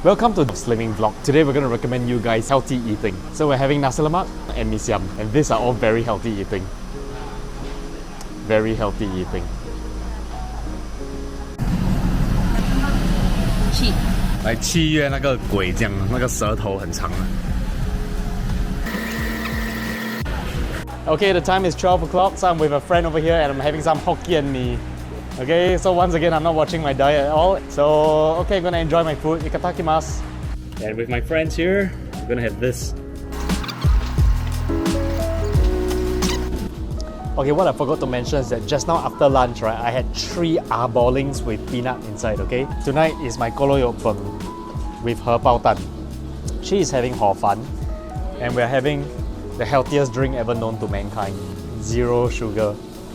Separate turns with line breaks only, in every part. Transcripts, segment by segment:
Welcome to the Slimming Vlog. Today we're going to recommend you guys healthy eating. So we're having nasi lemak and mee siam, and these are all very healthy eating. Very healthy eating.
气，
来7月那个鬼这样，那个舌头很长。Okay, the time is 12 o'clock, so I'm with a friend over here and I'm having some Hokkien mee. Okay, so once again, I'm not watching my diet at all. So, okay, I'm gonna enjoy my food. Ikatakimasu. And with my friends here, we're gonna have this. Okay, what I forgot to mention is that just now after lunch, right, I had 3 ballings with peanut inside, okay? Tonight is my kolo yok peng with her bao tan. She is having hor fan, and we're having the healthiest drink ever known to mankind. 0 sugar.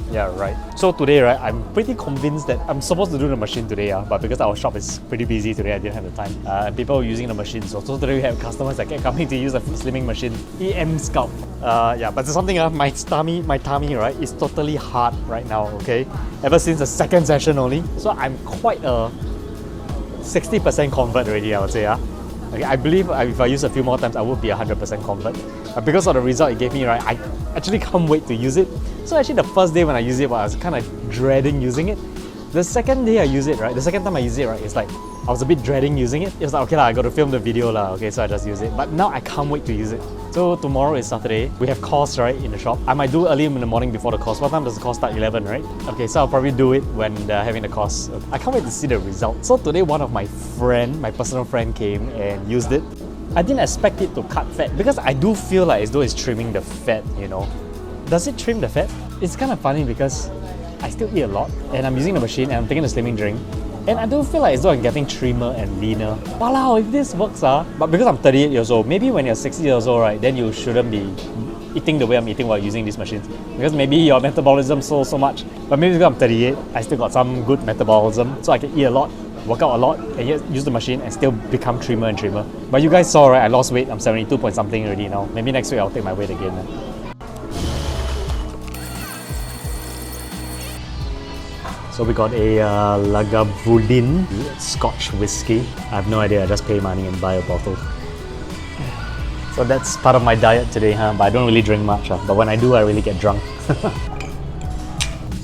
Yeah, right. So today, right, I'm pretty convinced that I'm supposed to do the machine today, but because our shop is pretty busy today, I didn't have the time. And people are using the machine, so today we have customers that kept coming to use the slimming machine. EM Scout. Yeah, but there's something, my tummy, right, is totally hard right now, okay? Ever since the second session only. So I'm quite a 60% convert already, I would say, Okay, I believe if I use a few more times, I would be 100% convert. But because of the result it gave me, right, I actually can't wait to use it. So actually the first day when I used it, I was kind of dreading using it. The second day I use it, right, the second time I use it, right, it's like I was a bit dreading using it. It was like, okay, I got to film the video, okay, so I just use it. But now I can't wait to use it. So tomorrow is Saturday. We have course, right, in the shop. I might do early in the morning before the course. What time does the course start? 11, right? Okay, so I'll probably do it when they're having the course. I can't wait to see the result. So today one of my personal friend came and used it. I didn't expect it to cut fat because I do feel like as though it's trimming the fat, you know. Does it trim the fat? It's kind of funny because I still eat a lot and I'm using the machine and I'm taking the slimming drink. And I do feel like as though I'm getting trimmer and leaner. Wow, if this works, but because I'm 38 years old, maybe when you're 60 years old, right, then you shouldn't be eating the way I'm eating while using these machines. Because maybe your metabolism so much. But maybe because I'm 38, I still got some good metabolism, so I can eat a lot, work out a lot, and yet use the machine and still become trimmer and trimmer. But you guys saw, right, I lost weight. I'm 72 point something already now. Maybe next week I'll take my weight again. So we got a Lagavulin Scotch whiskey. I have no idea, I just pay money and buy a bottle. So that's part of my diet today, but I don't really drink much. But when I do, I really get drunk.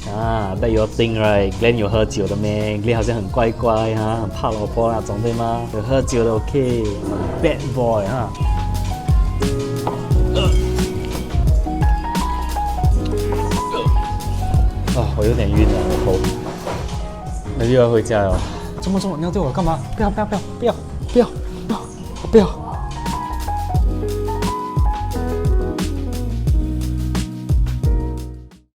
I bet you all think, right, Glenn 有喝酒的咩 Glenn 好像很乖乖很怕老婆那种对吗？有喝酒的 OK， bad boy我有点晕了，我头。那又要回家了。周末你要对我干嘛？不要！